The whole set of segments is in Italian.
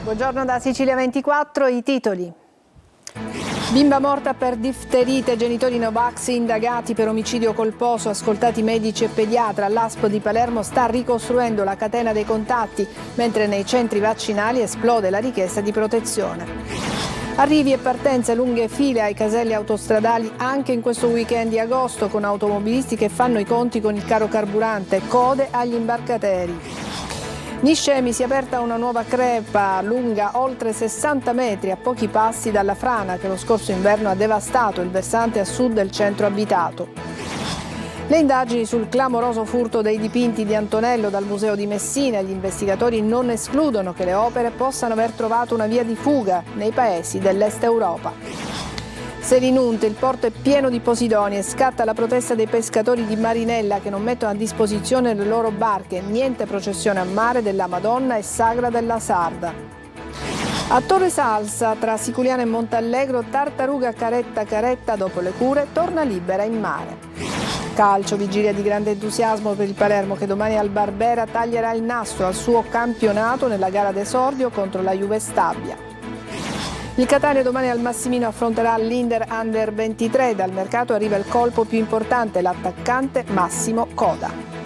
Buongiorno da Sicilia 24, i titoli. Bimba morta per difterite, genitori Novax indagati per omicidio colposo, ascoltati medici e pediatra. L'ASP di Palermo sta ricostruendo la catena dei contatti, mentre nei centri vaccinali esplode la richiesta di protezione. Arrivi e partenze, lunghe file ai caselli autostradali anche in questo weekend di agosto, con automobilisti che fanno i conti con il caro carburante, code agli imbarcateri. Niscemi, si è aperta una nuova crepa lunga oltre 60 metri a pochi passi dalla frana che lo scorso inverno ha devastato il versante a sud del centro abitato. Le indagini sul clamoroso furto dei dipinti di Antonello dal Museo di Messina. Gli investigatori non escludono che le opere possano aver trovato una via di fuga nei paesi dell'Est Europa. Selinunte, il porto è pieno di posidoni e scatta la protesta dei pescatori di Marinella che non mettono a disposizione le loro barche. Niente processione a mare della Madonna e Sagra della Sarda. A Torre Salsa, tra Siculiana e Montallegro, tartaruga caretta caretta dopo le cure torna libera in mare. Calcio, vigilia di grande entusiasmo per il Palermo che domani al Barbera taglierà il nastro al suo campionato nella gara d'esordio contro la Juve Stabia. Il Catania domani al Massimino affronterà l'Inder Under 23. Dal mercato arriva il colpo più importante, l'attaccante Massimo Coda.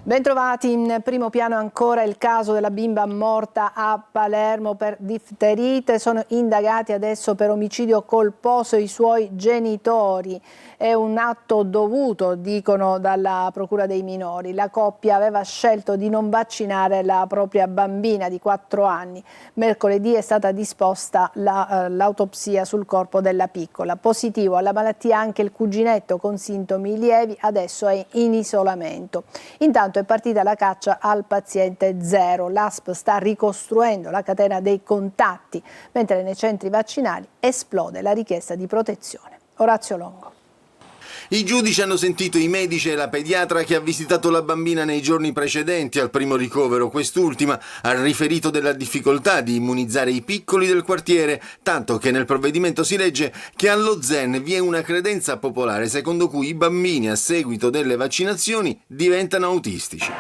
Bentrovati, in primo piano ancora il caso della bimba morta a Palermo per difterite. Sono indagati adesso per omicidio colposo i suoi genitori. È un atto dovuto, dicono dalla Procura dei minori. La coppia aveva scelto di non vaccinare la propria bambina di 4 anni. Mercoledì è stata disposta l'autopsia sul corpo della piccola. Positivo alla malattia anche il cuginetto con sintomi lievi, adesso è in isolamento. Intanto è partita la caccia al paziente zero. L'ASP sta ricostruendo la catena dei contatti, mentre nei centri vaccinali esplode la richiesta di protezione. Orazio Longo. I giudici hanno sentito i medici e la pediatra che ha visitato la bambina nei giorni precedenti al primo ricovero. Quest'ultima ha riferito della difficoltà di immunizzare i piccoli del quartiere, tanto che nel provvedimento si legge che allo Zen vi è una credenza popolare secondo cui i bambini a seguito delle vaccinazioni diventano autistici.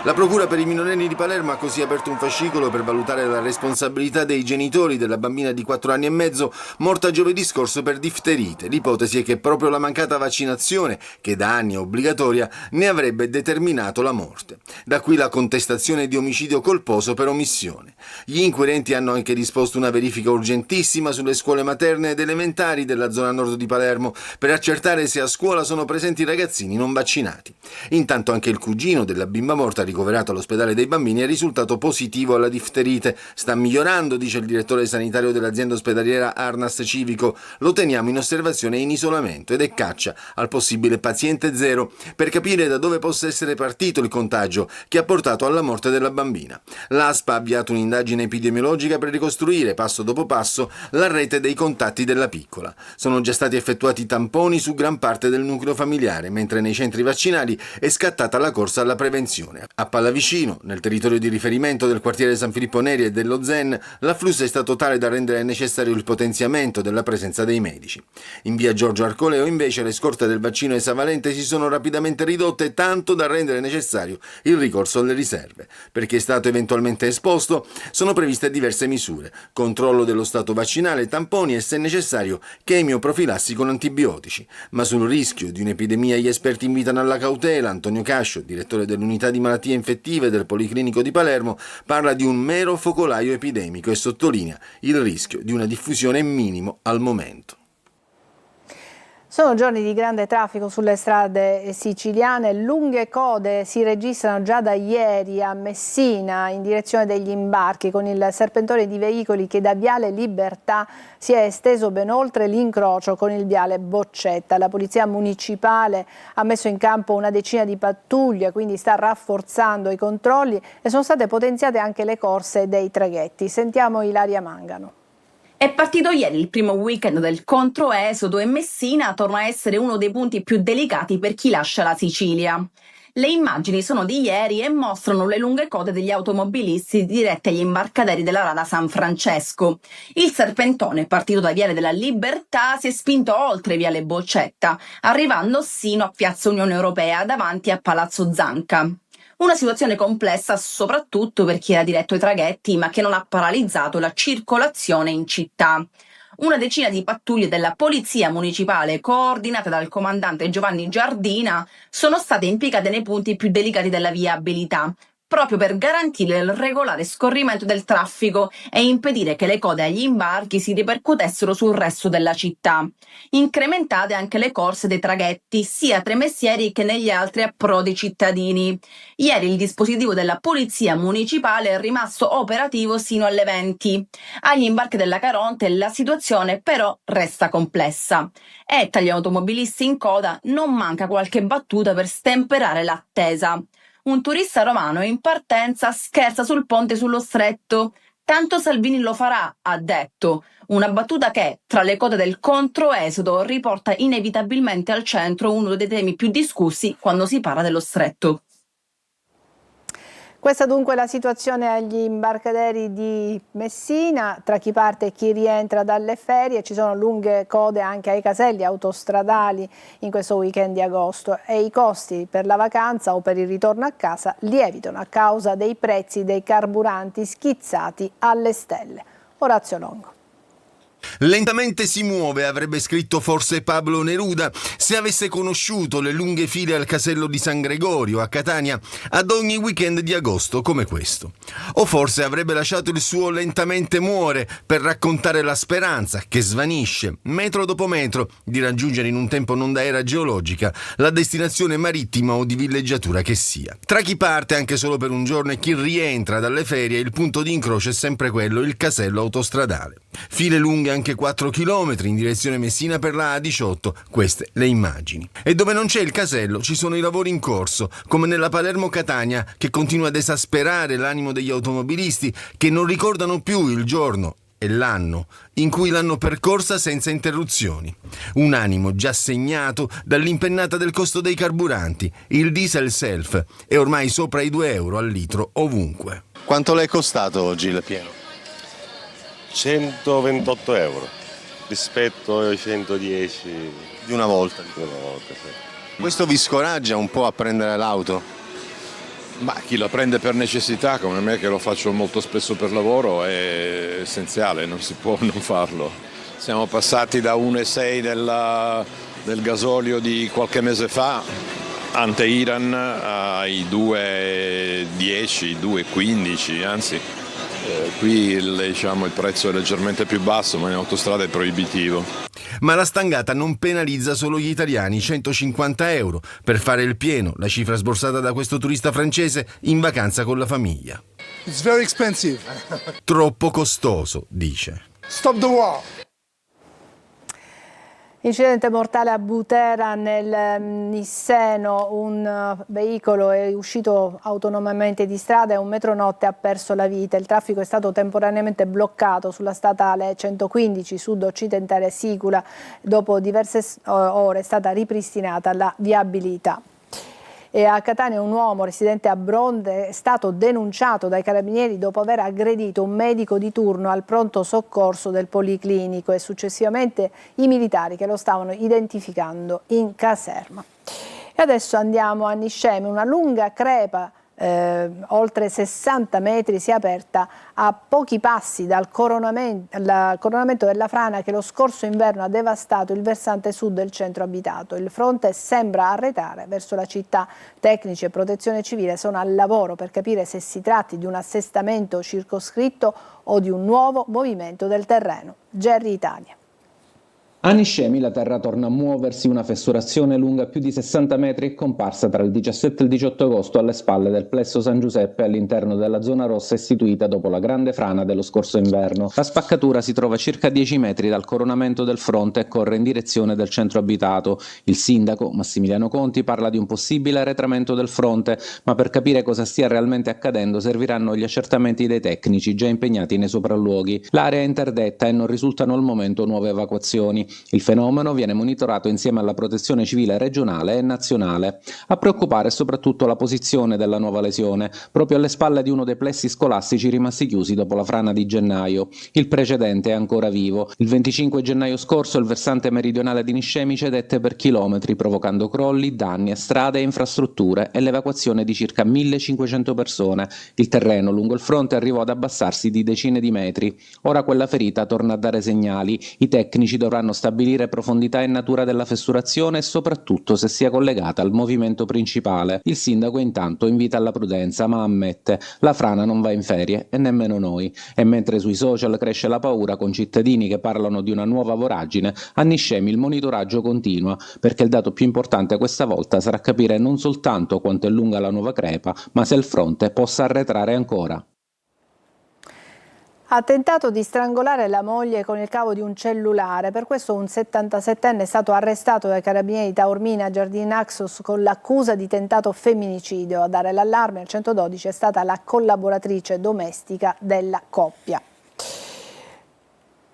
La Procura per i minorenni di Palermo ha così aperto un fascicolo per valutare la responsabilità dei genitori della bambina di 4 anni e mezzo morta giovedì scorso per difterite. L'ipotesi è che proprio la mancata vaccinazione, che da anni è obbligatoria, ne avrebbe determinato la morte. Da qui la contestazione di omicidio colposo per omissione. Gli inquirenti hanno anche disposto una verifica urgentissima sulle scuole materne ed elementari della zona nord di Palermo per accertare se a scuola sono presenti ragazzini non vaccinati. Intanto anche il cugino della bimba morta ricoverato all'ospedale dei bambini è risultato positivo alla difterite. Sta migliorando, dice il direttore sanitario dell'azienda ospedaliera Arnas Civico. Lo teniamo in osservazione e in isolamento ed è caccia al possibile paziente zero per capire da dove possa essere partito il contagio che ha portato alla morte della bambina. L'ASP ha avviato un'indagine epidemiologica per ricostruire passo dopo passo la rete dei contatti della piccola. Sono già stati effettuati tamponi su gran parte del nucleo familiare, mentre nei centri vaccinali è scattata la corsa alla prevenzione. A Pallavicino, nel territorio di riferimento del quartiere San Filippo Neri e dello Zen, l'afflusso è stato tale da rendere necessario il potenziamento della presenza dei medici. In via Giorgio Arcoleo invece le scorte del vaccino esavalente si sono rapidamente ridotte, tanto da rendere necessario il ricorso alle riserve. Per chi è stato eventualmente esposto sono previste diverse misure: controllo dello stato vaccinale, tamponi e, se necessario, chemioprofilassi con antibiotici. Ma sul rischio di un'epidemia gli esperti invitano alla cautela. Antonio Cascio, direttore dell'unità di malattie infettive del Policlinico di Palermo, parla di un mero focolaio epidemico e sottolinea il rischio di una diffusione minimo al momento. Sono giorni di grande traffico sulle strade siciliane, lunghe code si registrano già da ieri a Messina in direzione degli imbarchi, con il serpentone di veicoli che da Viale Libertà si è esteso ben oltre l'incrocio con il Viale Boccetta. La Polizia Municipale ha messo in campo una decina di pattuglie, quindi sta rafforzando i controlli e sono state potenziate anche le corse dei traghetti. Sentiamo Ilaria Mangano. È partito ieri il primo weekend del controesodo e Messina torna a essere uno dei punti più delicati per chi lascia la Sicilia. Le immagini sono di ieri e mostrano le lunghe code degli automobilisti diretti agli imbarcaderi della rada San Francesco. Il serpentone, partito da Viale della Libertà, si è spinto oltre Viale Boccetta, arrivando sino a Piazza Unione Europea davanti a Palazzo Zanca. Una situazione complessa soprattutto per chi era diretto ai traghetti, ma che non ha paralizzato la circolazione in città. Una decina di pattuglie della Polizia Municipale, coordinate dal comandante Giovanni Giardina, sono state impiegate nei punti più delicati della viabilità, proprio per garantire il regolare scorrimento del traffico e impedire che le code agli imbarchi si ripercuotessero sul resto della città. Incrementate anche le corse dei traghetti, sia tra i mestieri che negli altri approdi cittadini. Ieri il dispositivo della Polizia Municipale è rimasto operativo sino alle 20. Agli imbarchi della Caronte la situazione però resta complessa. E tra gli automobilisti in coda non manca qualche battuta per stemperare l'attesa. Un turista romano in partenza scherza sul ponte sullo Stretto. Tanto Salvini lo farà, ha detto. Una battuta che, tra le code del controesodo, riporta inevitabilmente al centro uno dei temi più discussi quando si parla dello Stretto. Questa dunque è la situazione agli imbarcaderi di Messina, tra chi parte e chi rientra dalle ferie. Ci sono lunghe code anche ai caselli autostradali in questo weekend di agosto e i costi per la vacanza o per il ritorno a casa lievitano a causa dei prezzi dei carburanti schizzati alle stelle. Orazio Longo. Lentamente si muove, avrebbe scritto forse Pablo Neruda, se avesse conosciuto le lunghe file al casello di San Gregorio a Catania ad ogni weekend di agosto come questo. O forse avrebbe lasciato il suo Lentamente muore per raccontare la speranza che svanisce, metro dopo metro, di raggiungere in un tempo non da era geologica la destinazione marittima o di villeggiatura che sia. Tra chi parte anche solo per un giorno e chi rientra dalle ferie, il punto di incrocio è sempre quello, il casello autostradale. File lunghe anche 4 chilometri in direzione Messina per la A18, queste le immagini. E dove non c'è il casello ci sono i lavori in corso, come nella Palermo-Catania, che continua ad esasperare l'animo degli automobilisti che non ricordano più il giorno e l'anno in cui l'hanno percorsa senza interruzioni. Un animo già segnato dall'impennata del costo dei carburanti. Il diesel self è ormai sopra i 2 euro al litro ovunque. Quanto le è costato oggi il pieno? 128 euro rispetto ai 110 Di una volta. di una volta. Sì. Questo vi scoraggia un po' a prendere l'auto? Ma chi la prende per necessità, come me che lo faccio molto spesso per lavoro, è essenziale, non si può non farlo. Siamo passati da 1,6 del gasolio di qualche mese fa, ante Iran, ai 2,10, 2,15, anzi. Qui il prezzo è leggermente più basso, ma in autostrada è proibitivo. Ma la stangata non penalizza solo gli italiani, 150 euro per fare il pieno, la cifra sborsata da questo turista francese in vacanza con la famiglia. It's very expensive. Troppo costoso, dice. Stop the war. Incidente mortale a Butera nel Nisseno, un veicolo è uscito autonomamente di strada e un metronotte ha perso la vita. Il traffico è stato temporaneamente bloccato sulla statale 115 sud-occidentale Sicula. Dopo diverse ore è stata ripristinata la viabilità. E a Catania un uomo residente a Bronte è stato denunciato dai carabinieri dopo aver aggredito un medico di turno al pronto soccorso del Policlinico e successivamente i militari che lo stavano identificando in caserma. E adesso andiamo a Niscemi, una lunga crepa oltre 60 metri si è aperta a pochi passi dal coronamento della frana che lo scorso inverno ha devastato il versante sud del centro abitato. Il fronte sembra arretrare verso la città. Tecnici e protezione civile sono al lavoro per capire se si tratti di un assestamento circoscritto o di un nuovo movimento del terreno. Gerry Italia. A Niscemi la terra torna a muoversi, una fessurazione lunga più di 60 metri è comparsa tra il 17 e il 18 agosto alle spalle del plesso San Giuseppe all'interno della zona rossa istituita dopo la grande frana dello scorso inverno. La spaccatura si trova a circa 10 metri dal coronamento del fronte e corre in direzione del centro abitato. Il sindaco, Massimiliano Conti, parla di un possibile arretramento del fronte, ma per capire cosa stia realmente accadendo serviranno gli accertamenti dei tecnici già impegnati nei sopralluoghi. L'area è interdetta e non risultano al momento nuove evacuazioni. Il fenomeno viene monitorato insieme alla protezione civile regionale e nazionale. A preoccupare è soprattutto la posizione della nuova lesione, proprio alle spalle di uno dei plessi scolastici rimasti chiusi dopo la frana di gennaio. Il precedente è ancora vivo. Il 25 gennaio scorso il versante meridionale di Niscemi cedette per chilometri, provocando crolli, danni a strade e infrastrutture e l'evacuazione di circa 1500 persone. Il terreno lungo il fronte arrivò ad abbassarsi di decine di metri. Ora quella ferita torna a dare segnali. I tecnici dovranno stabilire profondità e natura della fessurazione e soprattutto se sia collegata al movimento principale. Il sindaco intanto invita alla prudenza, ma ammette: la frana non va in ferie e nemmeno noi. E mentre sui social cresce la paura con cittadini che parlano di una nuova voragine, a Niscemi il monitoraggio continua, perché il dato più importante questa volta sarà capire non soltanto quanto è lunga la nuova crepa, ma se il fronte possa arretrare ancora. Ha tentato di strangolare la moglie con il cavo di un cellulare. Per questo un 77enne è stato arrestato dai carabinieri di Taormina Giardini Naxos con l'accusa di tentato femminicidio. A dare l'allarme al 112 è stata la collaboratrice domestica della coppia.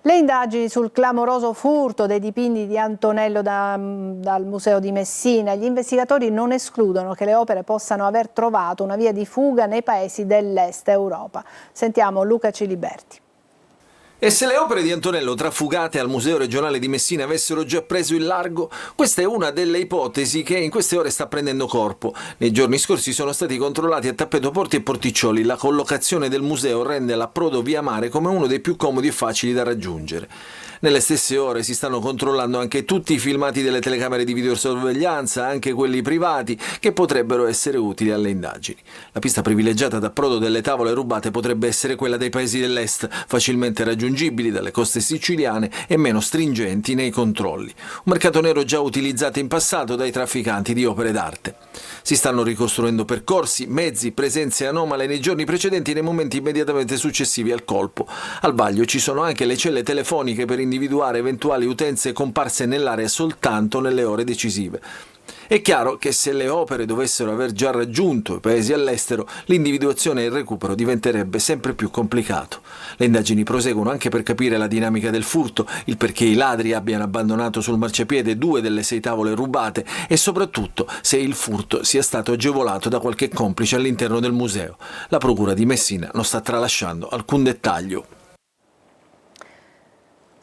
Le indagini sul clamoroso furto dei dipinti di Antonello dal Museo di Messina. Gli investigatori non escludono che le opere possano aver trovato una via di fuga nei paesi dell'Est Europa. Sentiamo Luca Ciliberti. E se le opere di Antonello trafugate al Museo regionale di Messina avessero già preso il largo? Questa è una delle ipotesi che in queste ore sta prendendo corpo. Nei giorni scorsi sono stati controllati a tappeto porti e porticcioli. La collocazione del museo rende l'approdo via mare come uno dei più comodi e facili da raggiungere. Nelle stesse ore si stanno controllando anche tutti i filmati delle telecamere di videosorveglianza, anche quelli privati, che potrebbero essere utili alle indagini. La pista privilegiata d'approdo delle tavole rubate potrebbe essere quella dei paesi dell'est, facilmente raggiungibili dalle coste siciliane e meno stringenti nei controlli. Un mercato nero già utilizzato in passato dai trafficanti di opere d'arte. Si stanno ricostruendo percorsi, mezzi, presenze anomale nei giorni precedenti e nei momenti immediatamente successivi al colpo. Al vaglio ci sono anche le celle telefoniche per individuare eventuali utenze comparse nell'area soltanto nelle ore decisive. È chiaro che se le opere dovessero aver già raggiunto i paesi all'estero, l'individuazione e il recupero diventerebbe sempre più complicato. Le indagini proseguono anche per capire la dinamica del furto, il perché i ladri abbiano abbandonato sul marciapiede 2 delle 6 tavole rubate e soprattutto se il furto sia stato agevolato da qualche complice all'interno del museo. La procura di Messina non sta tralasciando alcun dettaglio.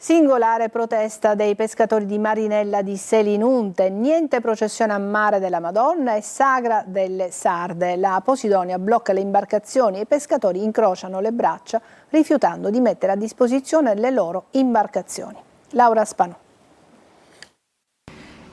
Singolare protesta dei pescatori di Marinella di Selinunte, niente processione a mare della Madonna e sagra delle sarde. La Posidonia blocca le imbarcazioni e i pescatori incrociano le braccia rifiutando di mettere a disposizione le loro imbarcazioni. Laura Spanò.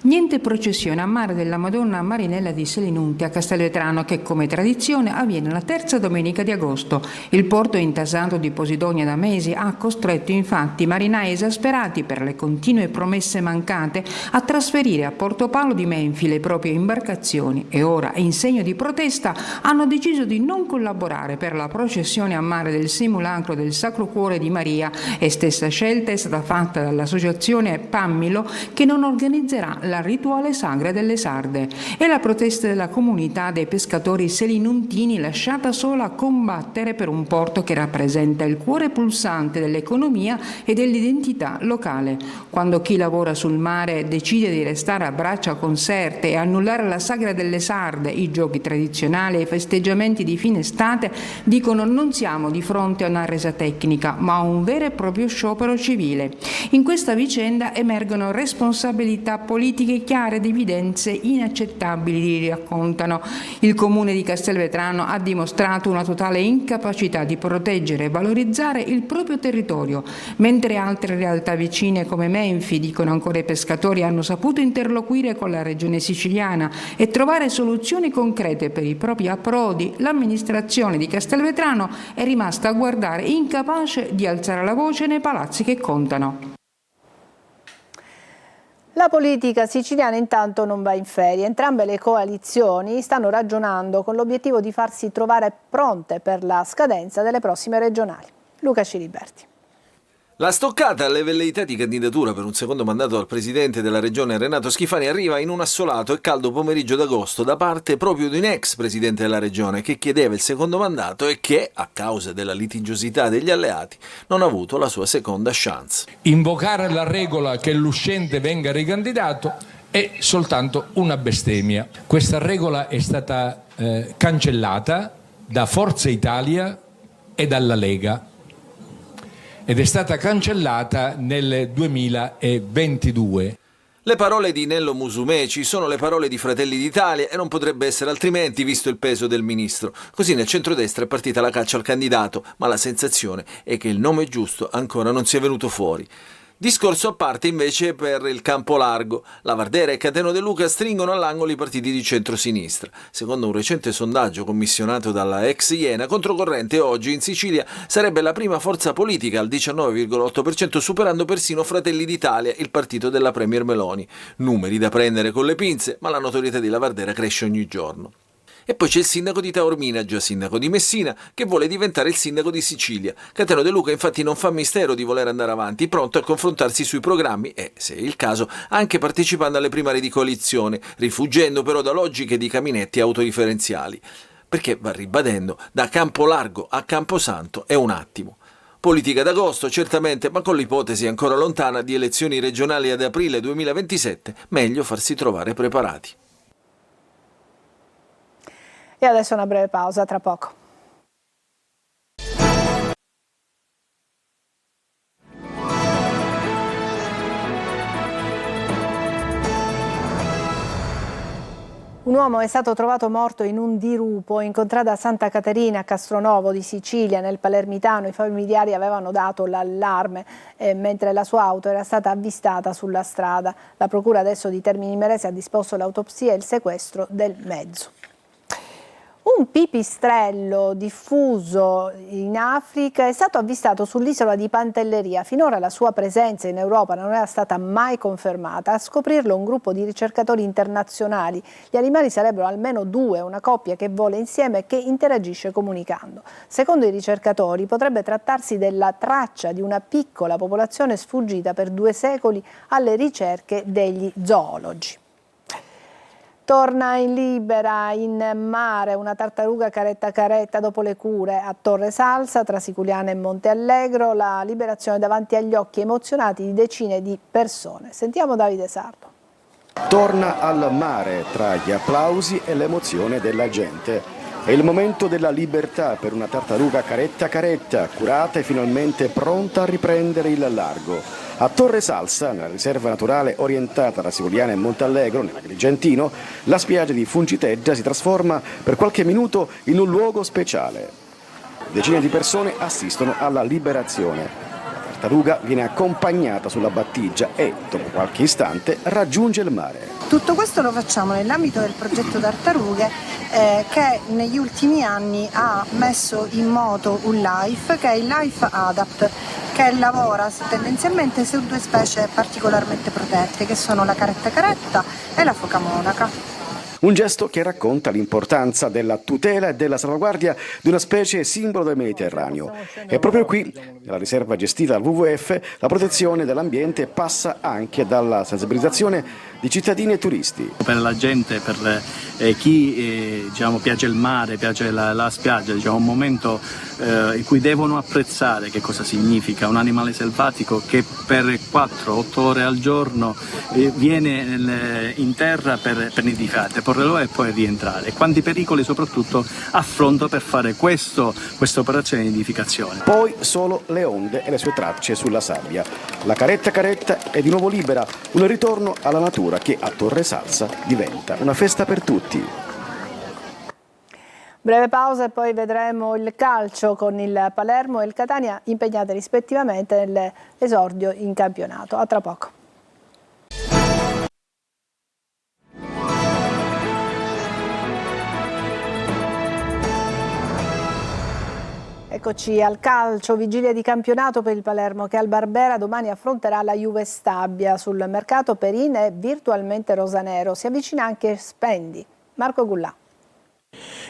Niente processione a mare della Madonna a Marinella di Selinunte a Castelvetrano, che come tradizione avviene la terza domenica di agosto. Il porto intasato di Posidonia da mesi ha costretto infatti marinai esasperati per le continue promesse mancate a trasferire a Portopalo di Menfi le proprie imbarcazioni e ora, in segno di protesta, hanno deciso di non collaborare per la processione a mare del simulacro del Sacro Cuore di Maria, e stessa scelta è stata fatta dall'associazione Pammilo, che non organizzerà la rituale sagra delle sarde. È la protesta della comunità dei pescatori selinuntini, lasciata sola a combattere per un porto che rappresenta il cuore pulsante dell'economia e dell'identità locale. Quando chi lavora sul mare decide di restare a braccia conserte e annullare la sagra delle sarde, i giochi tradizionali e i festeggiamenti di fine estate, dicono: non siamo di fronte a una resa tecnica, ma a un vero e proprio sciopero civile. In questa vicenda emergono responsabilità politiche chiare ed evidenze inaccettabili, raccontano. Il comune di Castelvetrano ha dimostrato una totale incapacità di proteggere e valorizzare il proprio territorio, mentre altre realtà vicine come Menfi, dicono ancora i pescatori, hanno saputo interloquire con la regione siciliana e trovare soluzioni concrete per i propri approdi. L'amministrazione di Castelvetrano è rimasta a guardare, incapace di alzare la voce nei palazzi che contano. La politica siciliana intanto non va in ferie. Entrambe le coalizioni stanno ragionando con l'obiettivo di farsi trovare pronte per la scadenza delle prossime regionali. Luca Ciliberti. La stoccata alle velleità di candidatura per un secondo mandato al presidente della regione Renato Schifani arriva in un assolato e caldo pomeriggio d'agosto da parte proprio di un ex presidente della regione che chiedeva il secondo mandato e che, a causa della litigiosità degli alleati, non ha avuto la sua seconda chance. Invocare la regola che l'uscente venga ricandidato è soltanto una bestemmia. Questa regola è stata cancellata da Forza Italia e dalla Lega. Ed è stata cancellata nel 2022. Le parole di Nello Musumeci sono le parole di Fratelli d'Italia e non potrebbe essere altrimenti visto il peso del ministro. Così nel centrodestra è partita la caccia al candidato, ma la sensazione è che il nome giusto ancora non sia venuto fuori. Discorso a parte invece per il campo largo. La Vardera e Cateno De Luca stringono all'angolo i partiti di centrosinistra. Secondo un recente sondaggio commissionato dalla ex Iena, Controcorrente oggi in Sicilia sarebbe la prima forza politica al 19,8%, superando persino Fratelli d'Italia, il partito della Premier Meloni. Numeri da prendere con le pinze, ma la notorietà di La Vardera cresce ogni giorno. E poi c'è il sindaco di Taormina, già sindaco di Messina, che vuole diventare il sindaco di Sicilia. Cateno De Luca infatti non fa mistero di voler andare avanti, pronto a confrontarsi sui programmi e, se è il caso, anche partecipando alle primarie di coalizione, rifuggendo però da logiche di caminetti autoreferenziali. Perché, va ribadendo, da Campo Largo a Camposanto è un attimo. Politica d'agosto, certamente, ma con l'ipotesi ancora lontana di elezioni regionali ad aprile 2027, meglio farsi trovare preparati. E adesso una breve pausa, tra poco. Un uomo è stato trovato morto in un dirupo in contrada Santa Caterina a Castronovo di Sicilia, nel Palermitano. I familiari avevano dato l'allarme mentre la sua auto era stata avvistata sulla strada. La procura adesso di Termini Imerese ha disposto l'autopsia e il sequestro del mezzo. Un pipistrello diffuso in Africa è stato avvistato sull'isola di Pantelleria. Finora la sua presenza in Europa non era stata mai confermata. A scoprirlo un gruppo di ricercatori internazionali. Gli animali sarebbero almeno due, una coppia che vola insieme e che interagisce comunicando. Secondo i ricercatori potrebbe trattarsi della traccia di una piccola popolazione sfuggita per 2 secoli alle ricerche degli zoologi. Torna in libera in mare una tartaruga caretta caretta dopo le cure a Torre Salsa, tra Siculiana e Monte Allegro. La liberazione davanti agli occhi emozionati di decine di persone. Sentiamo Davide Sardo. Torna al mare tra gli applausi e l'emozione della gente. È il momento della libertà per una tartaruga caretta caretta, curata e finalmente pronta a riprendere il largo. A Torre Salsa, nella riserva naturale orientata tra Siculiana e Montallegro, nell'Agrigentino, la spiaggia di Fungitedda si trasforma per qualche minuto in un luogo speciale. Decine di persone assistono alla liberazione. La tartaruga viene accompagnata sulla battigia e, dopo qualche istante, raggiunge il mare. Tutto questo lo facciamo nell'ambito del progetto Tartarughe che negli ultimi anni ha messo in moto un LIFE, che è il LIFE ADAPT, che lavora tendenzialmente su 2 specie particolarmente protette, che sono la caretta caretta e la foca monaca. Un gesto che racconta l'importanza della tutela e della salvaguardia di una specie simbolo del Mediterraneo. E proprio qui, nella riserva gestita dal WWF, la protezione dell'ambiente passa anche dalla sensibilizzazione di cittadini e turisti. Per la gente, per chi piace il mare, piace la spiaggia, un momento in cui devono apprezzare che cosa significa un animale selvatico che per 4-8 ore al giorno viene in terra per nidificare, porre l'uovo e poi rientrare. Quanti pericoli soprattutto affronto per fare questa operazione di nidificazione. Poi solo le onde e le sue tracce sulla sabbia. La caretta caretta è di nuovo libera, un ritorno alla natura che a Torre Salsa diventa una festa per tutti. Breve pausa e poi vedremo il calcio con il Palermo e il Catania impegnate rispettivamente nell'esordio in campionato. A tra poco. Eccoci al calcio, vigilia di campionato per il Palermo che al Barbera domani affronterà la Juve Stabia. Sul mercato Perin è virtualmente rosanero, si avvicina anche Spendi. Marco Gullà.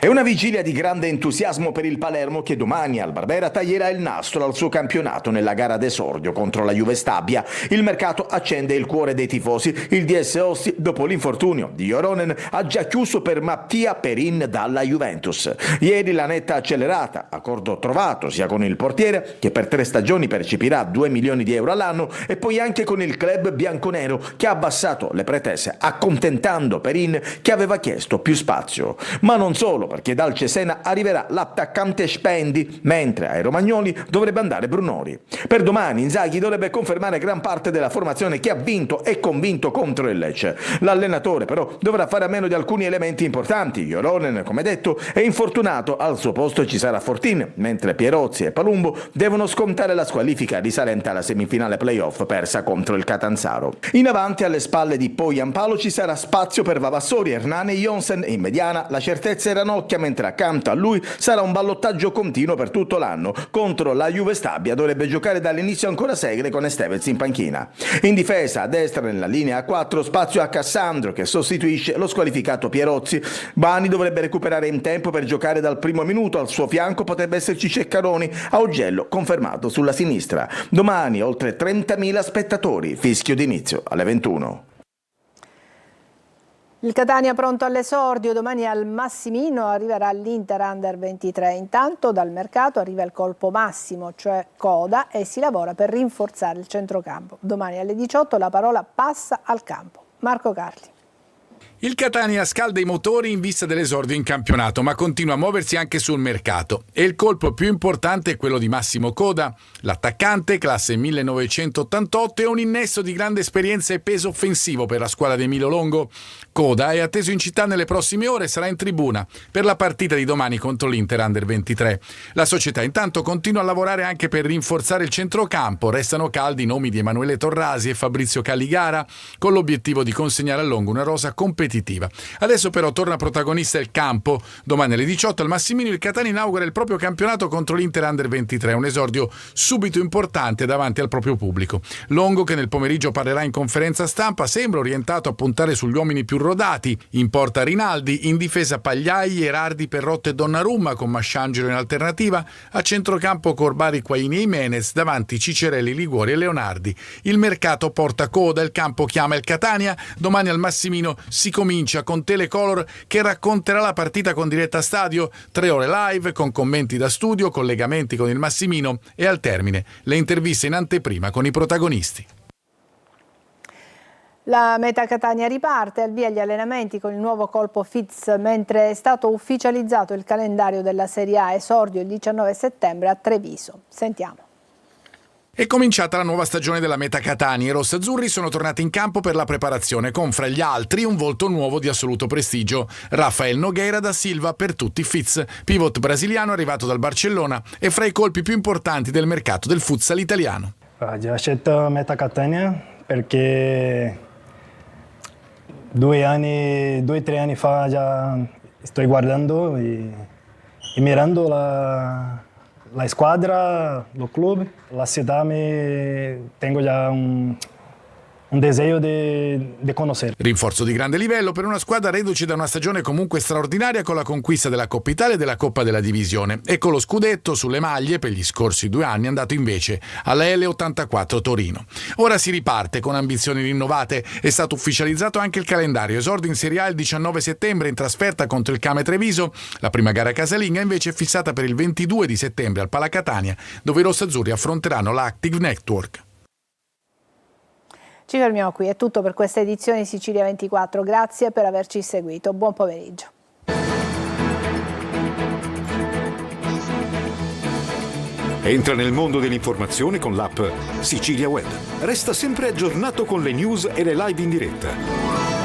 È una vigilia di grande entusiasmo per il Palermo che domani al Barbera taglierà il nastro al suo campionato nella gara d'esordio contro la Juve Stabia. Il mercato accende il cuore dei tifosi. Il DS Ostia, dopo l'infortunio di Joronen, ha già chiuso per Mattia Perin dalla Juventus. Ieri la netta accelerata, accordo trovato sia con il portiere, che per 3 stagioni percepirà 2 milioni di euro all'anno, e poi anche con il club bianconero, che ha abbassato le pretese accontentando Perin, che aveva chiesto più spazio. Ma non solo, perché dal Cesena arriverà l'attaccante Spendi, mentre ai romagnoli dovrebbe andare Brunori. Per domani Inzaghi dovrebbe confermare gran parte della formazione che ha vinto e convinto contro il Lecce. L'allenatore però dovrà fare a meno di alcuni elementi importanti. Joronen, come detto, è infortunato, al suo posto ci sarà Fortin, mentre Pierozzi e Palumbo devono scontare la squalifica risalente alla semifinale playoff persa contro il Catanzaro. In avanti, alle spalle di Poyampalo, ci sarà spazio per Vavassori, Hernani e Jonsen. In mediana la certezza è Ranocchia, mentre accanto a lui sarà un ballottaggio continuo per tutto l'anno. Contro la Juve Stabia dovrebbe giocare dall'inizio ancora Segre, con Estevez in panchina. In difesa, a destra nella linea a 4, spazio a Cassandro che sostituisce lo squalificato Pierozzi. Bani dovrebbe recuperare in tempo per giocare dal primo minuto. Al suo fianco potrebbe esserci Ceccaroni, Augello confermato sulla sinistra. Domani oltre 30.000 spettatori, fischio d'inizio alle 21. Il Catania pronto all'esordio, domani al Massimino arriverà l'Inter Under 23. Intanto dal mercato arriva il colpo massimo, cioè coda, e si lavora per rinforzare il centrocampo. Domani alle 18 la parola passa al campo. Marco Carli. Il Catania scalda i motori in vista dell'esordio in campionato, ma continua a muoversi anche sul mercato. E il colpo più importante è quello di Massimo Coda. L'attaccante, classe 1988, è un innesto di grande esperienza e peso offensivo per la squadra di Emilio Longo. Coda è atteso in città nelle prossime ore e sarà in tribuna per la partita di domani contro l'Inter Under 23. La società intanto continua a lavorare anche per rinforzare il centrocampo. Restano caldi i nomi di Emanuele Torrasi e Fabrizio Calligara, con l'obiettivo di consegnare a Longo una rosa competitiva. Adesso però torna protagonista il campo. Domani alle 18 al Massimino il Catania inaugura il proprio campionato contro l'Inter Under 23, un esordio subito importante davanti al proprio pubblico. Longo, che nel pomeriggio parlerà in conferenza stampa, sembra orientato a puntare sugli uomini più rodati. In porta Rinaldi, in difesa Pagliai, Erardi, Perrotte e Donnarumma con Masciangelo in alternativa, a centrocampo Corbari, Quaini e Jimenez, davanti Cicerelli, Liguori e Leonardi. Il mercato porta coda, il campo chiama il Catania. Domani al Massimino si comincia con Telecolor, che racconterà la partita con diretta stadio, 3 ore live con commenti da studio, collegamenti con il Massimino e al termine le interviste in anteprima con i protagonisti. La Meta Catania riparte, al via gli allenamenti con il nuovo colpo Fitz, mentre è stato ufficializzato il calendario della Serie A, esordio il 19 settembre a Treviso. Sentiamo. È cominciata la nuova stagione della Meta Catania. I rossazzurri sono tornati in campo per la preparazione, con fra gli altri un volto nuovo di assoluto prestigio. Rafael Nogueira da Silva, per tutti Fitz, pivot brasiliano arrivato dal Barcellona e fra i colpi più importanti del mercato del futsal italiano. Ho scelto Meta Catania perché 2 o 3 anni fa già sto guardando e mirando la squadra, il club, la città, tengo già un deseo di conoscere. Rinforzo di grande livello per una squadra reduce da una stagione comunque straordinaria con la conquista della Coppa Italia e della Coppa della Divisione, e con lo scudetto sulle maglie per gli scorsi 2 anni andato invece alla L84 Torino. Ora si riparte con ambizioni rinnovate. È stato ufficializzato anche il calendario. Esordio in Serie A il 19 settembre in trasferta contro il Came Treviso. La prima gara casalinga invece è fissata per il 22 di settembre al Pala Catania, dove i rossazzurri affronteranno l'Active Network. Ci fermiamo qui, è tutto per questa edizione di Sicilia 24, grazie per averci seguito, buon pomeriggio. Entra nel mondo dell'informazione con l'app Sicilia Web. Resta sempre aggiornato con le news e le live in diretta.